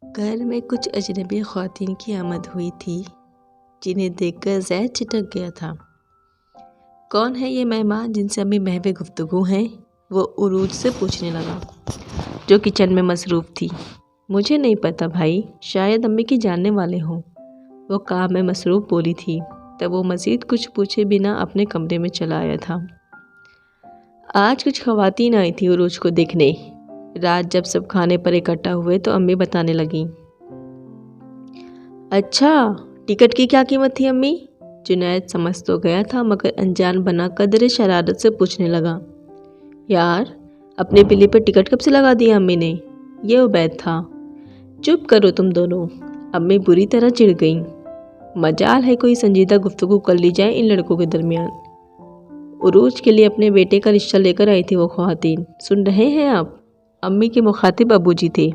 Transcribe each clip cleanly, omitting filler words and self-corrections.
घर में कुछ अजनबी ख़वातीन की आमद हुई थी, जिन्हें देखकर ज़ैद छिटक गया था। कौन है ये मेहमान जिनसे अम्मी महवे गुफ्तगू हैं? वो उरूज से पूछने लगा, जो किचन में मसरूफ़ थी। मुझे नहीं पता भाई, शायद अम्मी की जानने वाले हों, वो काम में मसरूफ़ बोली थी। तब वो मज़ीद कुछ पूछे बिना अपने कमरे में चला आया था। आज कुछ ख़वातीन आई थी उरूज को देखने। रात जब सब खाने पर इकट्ठा हुए तो अम्मी बताने लगी। अच्छा, टिकट की क्या कीमत थी अम्मी? जुनैद समझ तो गया था, मगर अनजान बना कदरे शरारत से पूछने लगा। यार, अपने बिल्ली पर टिकट कब से लगा दिया अम्मी ने? ये उबैद था। चुप करो तुम दोनों, अम्मी बुरी तरह चिढ़ गई। मजाल है कोई संजीदा गुफ्तगू कर ली जाए इन लड़कों के दरमियान। उरूज के लिए अपने बेटे का रिश्ता लेकर आई थी वो ख़वातीन। सुन रहे हैं आप? अम्मी के मुखातिब अबूजी थे।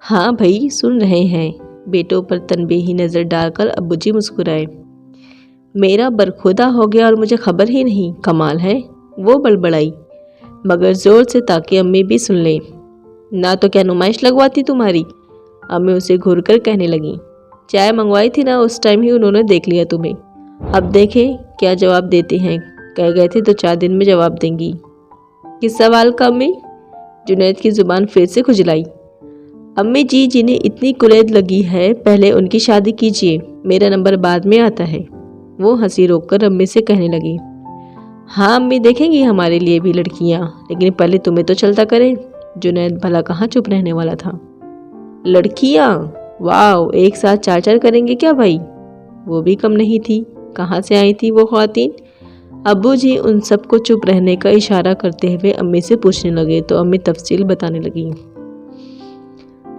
हाँ भाई, सुन रहे हैं। बेटों पर तनबीही नज़र डालकर अबूजी मुस्कुराए। मेरा बरखुदा हो गया और मुझे खबर ही नहीं, कमाल है, वो बड़बड़ाई, मगर ज़ोर से ताकि अम्मी भी सुन लें। ना तो क्या नुमाइश लगवाती तुम्हारी? अम्मी उसे घूर कर कहने लगी। चाय मंगवाई थी ना, उस टाइम ही उन्होंने देख लिया तुम्हें। अब देखें क्या जवाब देते हैं। कह गए थे तो 4 दिन में जवाब देंगी। किस सवाल का अम्मी? जुनैद की ज़ुबान फिर से खुजलाई। अम्मी जी, जिन्हें इतनी कुरैद लगी है, पहले उनकी शादी कीजिए, मेरा नंबर बाद में आता है। वो हंसी रोककर अम्मी से कहने लगी। हाँ अम्मी, देखेंगी हमारे लिए भी लड़कियां, लेकिन पहले तुम्हें तो चलता करें। जुनैद भला कहाँ चुप रहने वाला था। लड़कियां? वाह, एक साथ 4-4 करेंगे क्या भाई? वो भी कम नहीं थी। कहाँ से आई थी वो ख़वातीन? अब्बू जी उन सबको चुप रहने का इशारा करते हुए अम्मी से पूछने लगे तो अम्मी तफसील बताने लगी।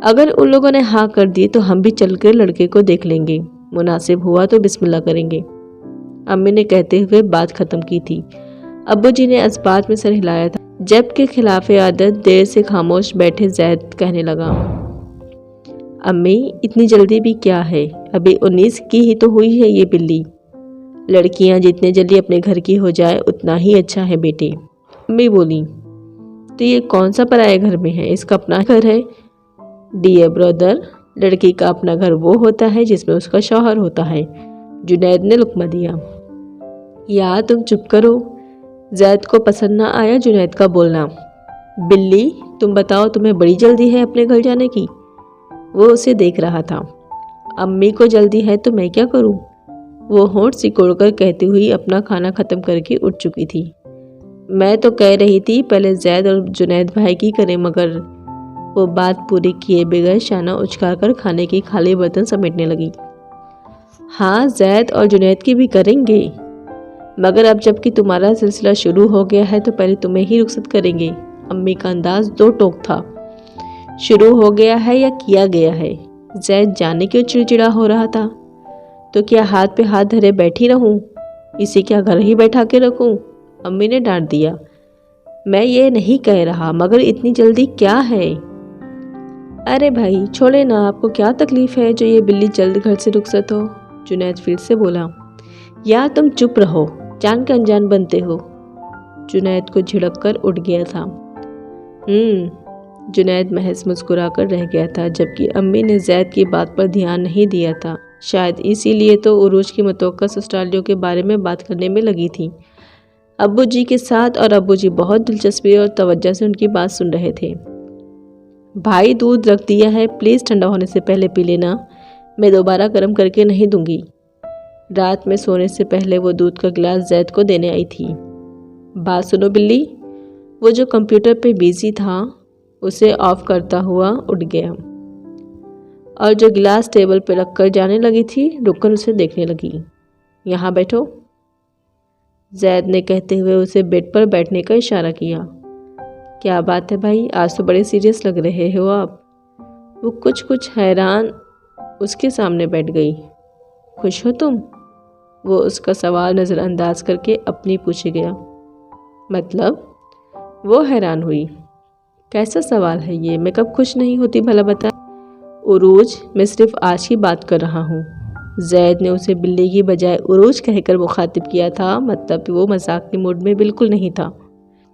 अगर उन लोगों ने हाँ कर दी तो हम भी चलकर लड़के को देख लेंगे, मुनासिब हुआ तो बिस्मिल्लाह करेंगे, अम्मी ने कहते हुए बात ख़त्म की थी। अब्बू जी ने इस्बात में सर हिलाया था, जबकि खिलाफ आदत देर से खामोश बैठे ज़ैद कहने लगा। अम्मी, इतनी जल्दी भी क्या है? अभी 19 की ही तो हुई है ये बिल्ली। लड़कियां जितने जल्दी अपने घर की हो जाए उतना ही अच्छा है बेटे, अम्मी बोली। तो ये कौन सा पराये घर में है? इसका अपना घर है। डियर ब्रदर, लड़की का अपना घर वो होता है जिसमें उसका शौहर होता है, जुनैद ने लुक्मा दिया। यार तुम चुप करो। ज़ैद को पसंद ना आया जुनैद का बोलना। बिल्ली, तुम बताओ, तुम्हें बड़ी जल्दी है अपने घर जाने की? वो उसे देख रहा था। अम्मी को जल्दी है तो मैं क्या करूं? वो होंठ सिकोड़कर कहती हुई अपना खाना ख़त्म करके उठ चुकी थी। मैं तो कह रही थी पहले ज़ैद और जुनैद भाई की करें, मगर वो बात पूरी किए बगैर शाना उचकाकर खाने की खाली बर्तन समेटने लगी। हाँ, ज़ैद और जुनैद की भी करेंगे, मगर अब जबकि तुम्हारा सिलसिला शुरू हो गया है तो पहले तुम्हें ही रुखसत करेंगे। अम्मी का अंदाज 2 टोक था। शुरू हो गया है या किया गया है? ज़ैद जाने क्यों चिड़चिड़ा हो रहा था। तो क्या हाथ पे हाथ धरे बैठी रहूं? इसे क्या घर ही बैठा के रखूं? अम्मी ने डांट दिया। मैं ये नहीं कह रहा, मगर इतनी जल्दी क्या है? अरे भाई छोड़े ना, आपको क्या तकलीफ है जो ये बिल्ली जल्द घर से रुखसत हो? जुनैद फिर से बोला। यार तुम चुप रहो, जान के अनजान बनते हो। जुनैद को झिड़क कर उठ गया था। जुनैद महज मुस्कुराकर रह गया था, जबकि अम्मी ने ज़ैद की बात पर ध्यान नहीं दिया था। शायद इसीलिए तो उरूज की मतवक्का ससुरालियों के बारे में बात करने में लगी थी अब्बू जी के साथ, और अब्बू जी बहुत दिलचस्पी और तवज्जो से उनकी बात सुन रहे थे। भाई, दूध रख दिया है, प्लीज़ ठंडा होने से पहले पी लेना, मैं दोबारा गर्म करके नहीं दूंगी। रात में सोने से पहले वो दूध का गिलास ज़ैद को देने आई थी। बात सुनो बिल्ली। वो जो कंप्यूटर पे बिजी था उसे ऑफ करता हुआ उठ गया और जो गिलास टेबल पे रखकर जाने लगी थी, रुककर उसे देखने लगी। यहाँ बैठो, ज़ैद ने कहते हुए उसे बेड पर बैठने का इशारा किया। क्या बात है भाई, आज तो बड़े सीरियस लग रहे हो आप। वो कुछ हैरान उसके सामने बैठ गई। खुश हो तुम? वो उसका सवाल नज़रअंदाज करके अपनी पूछे गया। मतलब? वो हैरान हुई। कैसा सवाल है ये? मैं कब खुश नहीं होती भला बता? उरूज, मैं सिर्फ आज की बात कर रहा हूँ। ज़ैद ने उसे बिल्ली की बजाय उरूज कहकर मुखातिब किया था, मतलब वो मजाक के मूड में बिल्कुल नहीं था।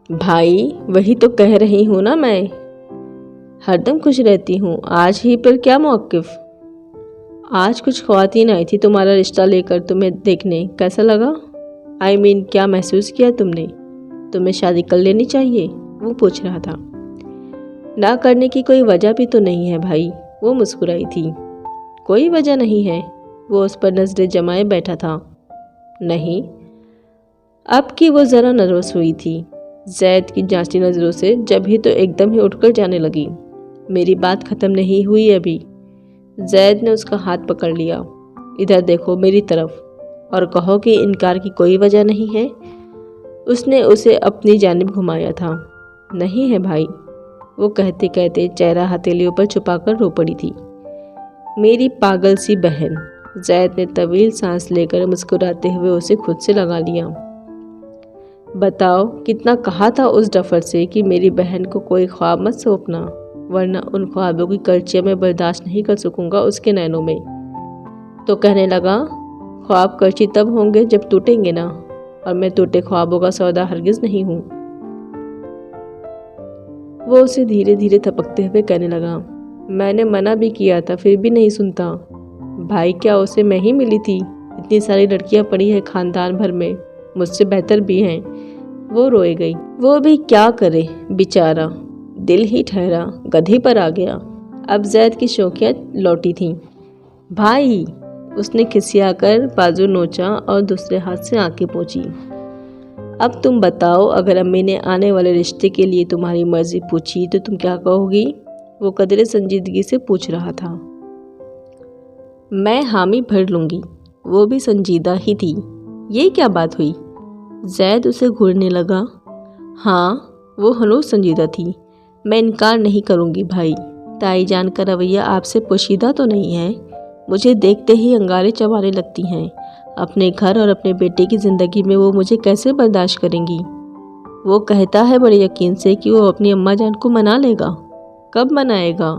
भाई, वही तो कह रही हूँ ना मैं। हरदम खुश रहती हूँ, आज ही पर क्या मौक़िफ़? आज कुछ ख़वातीन आई थी तुम्हारा रिश्ता लेकर तुम्हें देखने, कैसा लगा? क्या महसूस किया तुमने? तुम्हें शादी कर लेनी चाहिए, वो पूछ रहा था। ना करने की कोई वजह भी तो नहीं है भाई, वो मुस्कुराई थी। कोई वजह नहीं है, वो उस पर नज़रें जमाए बैठा था। नहीं, अब की वो ज़रा नर्वस हुई थी। जैद की जांचती नज़रों से जब ही तो एकदम ही उठकर जाने लगी। मेरी बात ख़त्म नहीं हुई अभी। जैद ने उसका हाथ पकड़ लिया। इधर देखो मेरी तरफ और कहो कि इनकार की कोई वजह नहीं है। उसने उसे अपनी जानिब घुमाया था। नहीं है भाई, वो कहते कहते चेहरा हथेलियों पर छुपाकर रो पड़ी थी। मेरी पागल सी बहन। जैद ने तवील सांस लेकर मुस्कुराते हुए उसे खुद से लगा लिया। बताओ कितना कहा था उस डफर से कि मेरी बहन को कोई ख्वाब मत सौंपना, वरना उन ख्वाबों की कल्चियाँ मैं बर्दाश्त नहीं कर सकूंगा उसके नैनों में। तो कहने लगा, ख्वाब कल्ची तब होंगे जब टूटेंगे ना, और मैं टूटे ख्वाबों का सौदा हरगिज़ नहीं हूँ। वो उसे धीरे धीरे थपकते हुए कहने लगा, मैंने मना भी किया था फिर भी नहीं सुनता। भाई क्या उसे मैं ही मिली थी? इतनी सारी लड़कियां पड़ी हैं खानदान भर में, मुझसे बेहतर भी हैं। वो रोए गई। वो भी क्या करे बेचारा, दिल ही ठहरा, गधे पर आ गया। अब जैद की शौकियाँ लौटी थीं। भाई, उसने खिसियाकर बाजू नोचा और दूसरे हाथ से आंखें पोंछी। अब तुम बताओ, अगर अम्मी ने आने वाले रिश्ते के लिए तुम्हारी मर्जी पूछी तो तुम क्या कहोगी? वो कदरे संजीदगी से पूछ रहा था। मैं हामी भर लूँगी। वो भी संजीदा ही थी। ये क्या बात हुई? जैद उसे घूरने लगा। हाँ, वो हनूज संजीदा थी। मैं इनकार नहीं करूँगी भाई। ताई जान का रवैया आपसे पोशीदा तो नहीं है। मुझे देखते ही अंगारे चबाने लगती हैं। अपने घर और अपने बेटे की ज़िंदगी में वो मुझे कैसे बर्दाश्त करेंगी? वो कहता है बड़े यकीन से कि वो अपनी अम्मा जान को मना लेगा। कब मनाएगा?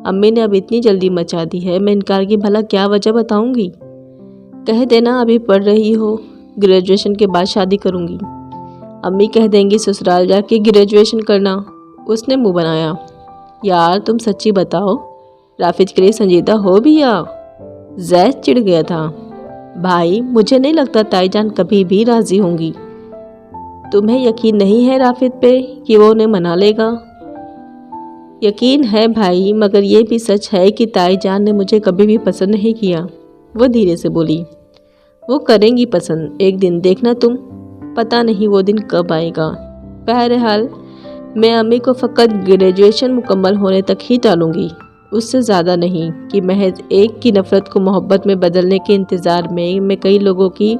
अम्मी ने अब इतनी जल्दी मचा दी है, मैं इनकार की भला क्या वजह बताऊंगी? कह देना अभी पढ़ रही हो, ग्रेजुएशन के बाद शादी करूंगी। अम्मी कह देंगी ससुराल जाके ग्रेजुएशन करना। उसने मुंह बनाया। यार तुम सच्ची बताओ, राफिज के लिए संजीदा हो भी या? जैद चिढ़ गया था। भाई मुझे नहीं लगता ताईजान कभी भी राजी होंगी। तुम्हें यकीन नहीं है राफिद पे कि वो उन्हें मना लेगा? यकीन है भाई, मगर ये भी सच है कि ताईजान ने मुझे कभी भी पसंद नहीं किया। वो धीरे से बोली। वो करेंगी पसंद, एक दिन देखना तुम। पता नहीं वो दिन कब आएगा। बहरहाल मैं अम्मी को फ़कत ग्रेजुएशन मुकम्मल होने तक ही टालूंगी, उससे ज़्यादा नहीं कि महज एक की नफ़रत को मोहब्बत में बदलने के इंतज़ार में मैं कई लोगों की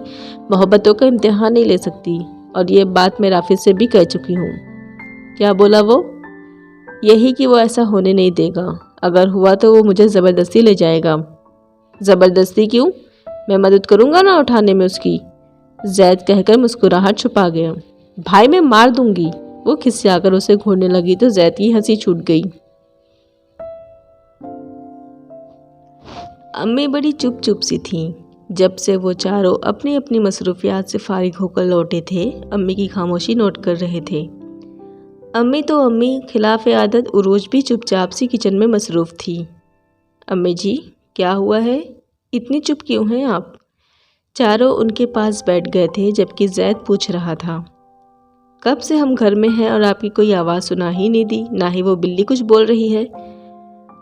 मोहब्बतों का इम्तिहान नहीं ले सकती। और ये बात मैं राफिज से भी कह चुकी हूँ। क्या बोला वो? यही कि वो ऐसा होने नहीं देगा। अगर हुआ तो वो मुझे ज़बरदस्ती ले जाएगा। ज़बरदस्ती क्यों? मैं मदद करूँगा ना उठाने में उसकी। जैद कहकर मुस्कुराहट छुपा गया। भाई मैं मार दूंगी। वो खिसियाकर उसे घूरने लगी तो जैद की हंसी छूट गई। अम्मी बड़ी चुप चुप सी थीं। जब से वो चारों अपनी अपनी मसरूफियात से फारिग होकर लौटे थे, अम्मी की खामोशी नोट कर रहे थे। अम्मी खिलाफ आदत उरोज भी चुपचाप सी किचन में मसरूफ़ थी। अम्मी जी क्या हुआ है, इतनी चुप क्यों हैं आप? चारों उनके पास बैठ गए थे जबकि जैद पूछ रहा था, कब से हम घर में हैं और आपकी कोई आवाज़ सुना ही नहीं दी, ना ही वो बिल्ली कुछ बोल रही है।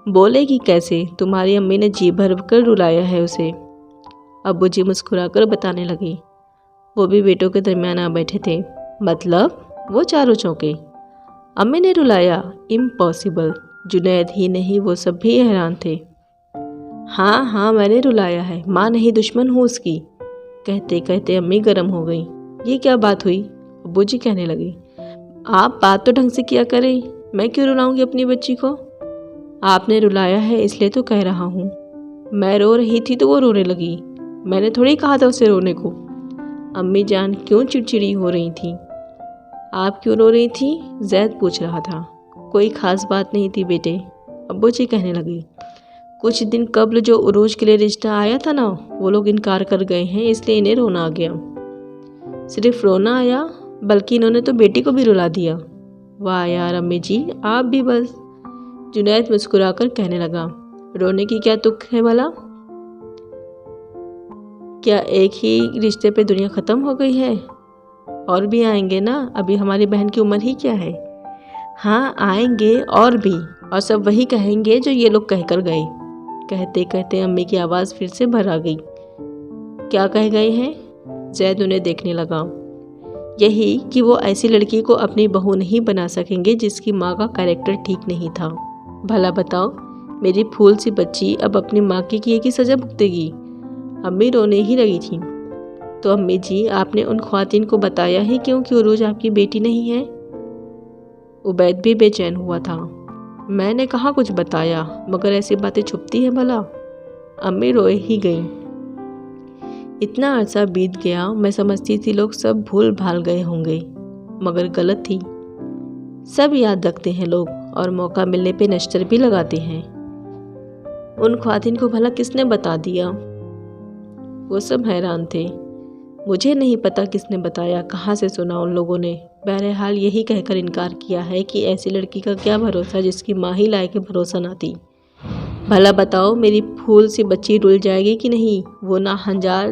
बोलेगी कैसे, तुम्हारी अम्मी ने जी भर कर रुलाया है उसे। अब्बू जी मुस्कुराकर बताने लगे। वो भी बेटों के दरमियान आ बैठे थे। मतलब? वो चारों चौंके। अम्मी ने रुलाया? इम्पॉसिबल। जुनैद ही नहीं वो सब भी हैरान थे। हाँ मैंने रुलाया है, माँ नहीं दुश्मन हूँ उसकी। कहते कहते अम्मी गर्म हो गई। ये क्या बात हुई? अब्बू जी कहने लगे। आप बात तो ढंग से किया करें, मैं क्यों रुलाऊंगी अपनी बच्ची को? आपने रुलाया है इसलिए तो कह रहा हूँ। मैं रो रही थी तो वो रोने लगी, मैंने थोड़ी कहा था उसे रोने को। अम्मी जान क्यों चिड़चिड़ी हो रही थी? आप क्यों रो रही थी? जैद पूछ रहा था। कोई ख़ास बात नहीं थी बेटे, अब्बू जी कहने लगी। कुछ दिन कबल जो उरूज के लिए रिश्ता आया था ना, वो लोग इनकार कर गए हैं, इसलिए इन्हें रोना आ गया। सिर्फ रोना आया, बल्कि इन्होंने तो बेटी को भी रुला दिया। वाह यार अम्मी जी, आप भी बस। जुनैद मुस्कुराकर कहने लगा, रोने की क्या तुक है भला? क्या एक ही रिश्ते पे दुनिया ख़त्म हो गई है? और भी आएंगे ना, अभी हमारी बहन की उम्र ही क्या है। हाँ आएंगे और भी, और सब वही कहेंगे जो ये लोग कहकर गए। कहते कहते अम्मी की आवाज़ फिर से भर आ गई। क्या कह गए हैं? जैद उन्हें देखने लगा। यही कि वो ऐसी लड़की को अपनी बहू नहीं बना सकेंगे जिसकी माँ का कैरेक्टर ठीक नहीं था। भला बताओ, मेरी फूल सी बच्ची अब अपनी माँ की किए की सज़ा भुगतेगी। अम्मी रोने ही लगी थी। तो अम्मी जी, आपने उन ख्वातीन को बताया ही क्यों कि उरूज आपकी बेटी नहीं है? उबैद भी बेचैन हुआ था। मैंने कहाँ कुछ बताया, मगर ऐसी बातें छुपती हैं भला? अम्मी रोए ही गई। इतना अरसा बीत गया, मैं समझती थी लोग सब भूल भाल गए होंगे, मगर गलत थी। सब याद रखते हैं लोग, और मौका मिलने पे नश्तर भी लगाते हैं। उन ख्वातीन को भला किसने बता दिया? वो सब हैरान थे। मुझे नहीं पता किसने बताया, कहाँ से सुना उन लोगों ने। बहरहाल यही कहकर इनकार किया है कि ऐसी लड़की का क्या भरोसा जिसकी माँ ही लाए के भरोसा ना थी। भला बताओ, मेरी फूल सी बच्ची रुल जाएगी कि नहीं? वो ना हंजार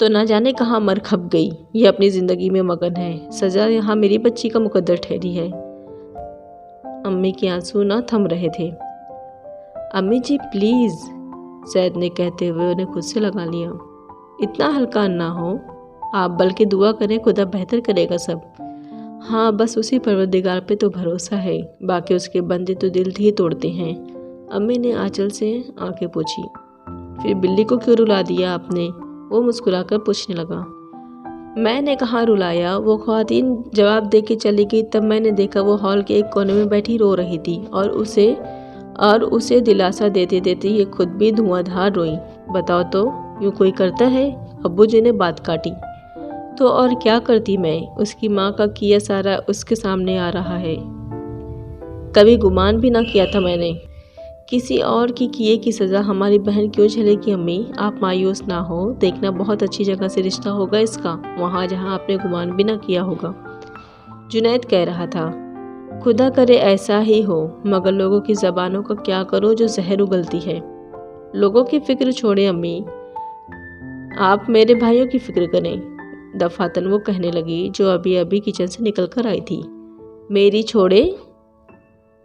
तो ना जाने कहाँ मर खप गई। ये अपनी ज़िंदगी में मगन है। सज़ा यहाँ मेरी बच्ची का मुकद्दर ठहरी है। अम्मी के आंसू ना थम रहे थे। अम्मी जी प्लीज़, सैद ने कहते हुए उन्हें खुद से लगा लिया। इतना हल्का ना हो आप, बल्कि दुआ करें, खुदा बेहतर करेगा सब। हाँ बस उसी परवरदिगार पे तो भरोसा है, बाकी उसके बंदे तो दिल ही तोड़ते हैं। अम्मी ने आंचल से आंखें पोंछी। फिर बिल्ली को क्यों रुला दिया आपने? वो मुस्कुराकर पूछने लगा। मैंने कहाँ रुलाया, वो ख्वातीन जवाब दे के चली गई। तब मैंने देखा वो हॉल के एक कोने में बैठी रो रही थी, और उसे दिलासा देते देते ये खुद भी धुआंधार रोई। बताओ तो, यूँ कोई करता है? अब्बू जी ने बात काटी। तो और क्या करती मैं? उसकी माँ का किया सारा उसके सामने आ रहा है। कभी गुमान भी ना किया था मैंने। किसी और की किए की सज़ा हमारी बहन क्यों झेलेगी अम्मी? आप मायूस ना हो, देखना बहुत अच्छी जगह से रिश्ता होगा इसका, वहाँ जहाँ आपने गुमान भी ना किया होगा। जुनैद कह रहा था। खुदा करे ऐसा ही हो, मगर लोगों की ज़बानों का क्या करो जो जहर उगलती है। लोगों की फिक्र छोड़े अम्मी, आप मेरे भाइयों की फिक्र करें, दफातन वो कहने लगी, जो अभी अभी किचन से निकल कर आई थी। मेरी छोड़े,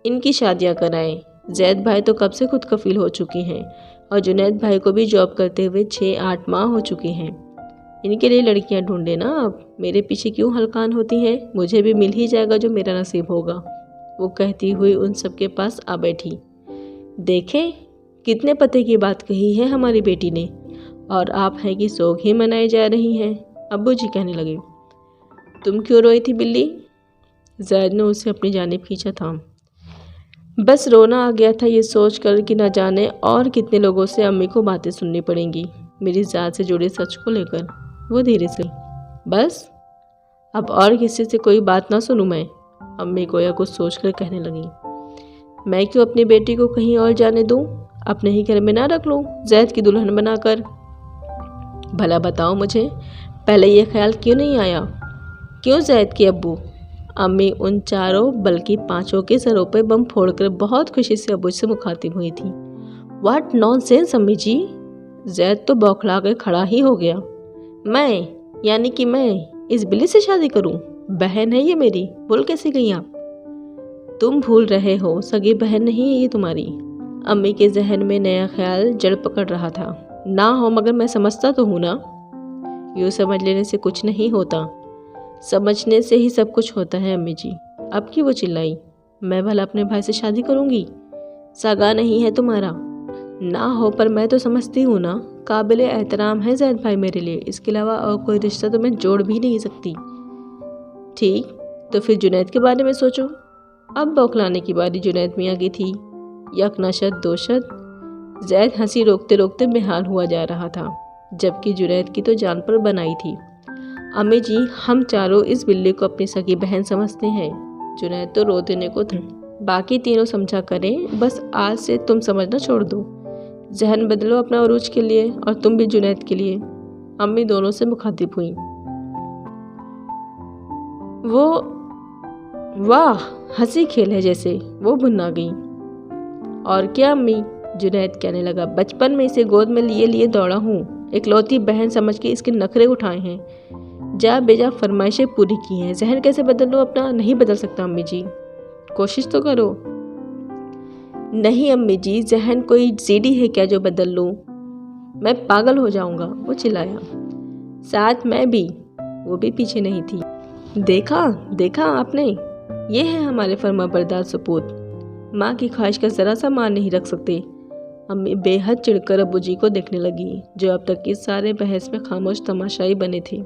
इनकी शादियां कराएं। जैद भाई तो कब से खुद कफील हो चुकी हैं, और जुनैद भाई को भी जॉब करते हुए 6-8 माह हो चुके हैं। इनके लिए लड़कियां ढूंढे ना आप, मेरे पीछे क्यों हलकान होती हैं? मुझे भी मिल ही जाएगा जो मेरा नसीब होगा। वो कहती हुई उन सबके पास आ बैठी। देखें कितने पते की बात कही है हमारी बेटी ने, और आप हैं कि सोग ही मनाई जा रही हैं। अब्बू जी कहने लगे। तुम क्यों रोई थी बिल्ली? जैद ने उसे अपनी जानिब खींचा था। बस रोना आ गया था ये सोच कर कि न जाने और कितने लोगों से अम्मी को बातें सुननी पड़ेंगी मेरी ज़ात से जुड़े सच को लेकर। वो धीरे से, बस अब और किसी से कोई बात ना सुनूं मैं? अम्मी गोया कुछ सोच कर कहने लगी। मैं क्यों अपनी बेटी को कहीं और जाने दूं? अपने ही घर में ना रख लूं जैद की दुल्हन बनाकर? भला बताओ मुझे, पहले ये ख्याल क्यों नहीं आया? क्यों जैद की अब्बू? अम्मी उन चारों बल्कि 5 के सरों पर बम फोड़कर बहुत खुशी से अब्बू से मुखातिब हुई थी। व्हाट नॉनसेंस अम्मी जी! जैद तो बौखला कर खड़ा ही हो गया। मैं, यानी कि मैं इस बिल्ली से शादी करूं? बहन है ये मेरी, भूल कैसे गई आप? तुम भूल रहे हो, सगी बहन नहीं है ये तुम्हारी। अम्मी के जहन में नया ख्याल जड़ पकड़ रहा था। ना हो मगर मैं समझता तो हूं ना। यूँ समझ लेने से कुछ नहीं होता, समझने से ही सब कुछ होता है अम्मी जी। अब की वो चिल्लाई। मैं भला अपने भाई से शादी करूंगी? सगा नहीं है तुम्हारा। ना हो पर मैं तो समझती हूँ ना, काबिल एहतराम है जैद भाई मेरे लिए, इसके अलावा और कोई रिश्ता तो मैं जोड़ भी नहीं सकती। ठीक, तो फिर जुनैद के बारे में सोचो। अब बौखलाने की बारी जुनैद मियाँ की थी। यक नशद दोशद। जैद हंसी रोकते रोकते बेहाल हुआ जा रहा था, जबकि जुनैद की तो जान पर बनाई थी। अम्मी जी, हम चारों इस बिल्ली को अपनी सगी बहन समझते हैं। जुनैद तो रो देने को था। बाकी तीनों समझा करें, बस आज से तुम समझना छोड़ दो। जहन बदलो अपना उरूज के लिए, और तुम भी जुनैद के लिए। अम्मी दोनों से मुखातिब हुई। वो वाह, हंसी खेल है जैसे। वो भुन्ना गई। और क्या अम्मी, जुनैद कहने लगा, बचपन में इसे गोद में लिए लिए दौड़ा हूँ, इकलौती बहन समझ के इसके नखरे उठाए हैं, जा बेजा फरमाइशें पूरी की हैं। जहन कैसे बदल लूँ अपना? नहीं बदल सकता अम्मी जी, कोशिश तो करो। नहीं अम्मी जी, जहन कोई सीढ़ी है क्या जो बदल लूँ? मैं पागल हो जाऊंगा, वो चिल्लाया। साथ मैं भी, वो भी पीछे नहीं थी। देखा देखा आपने, ये है हमारे फर्माबरदार सपूत, माँ की ख्वाहिश का ज़रा सा मान नहीं रख सकते। अम्मी बेहद चिढ़कर अब्बू जी को देखने लगी, जो अब तक इस सारे बहस में खामोश तमाशाई बने थे।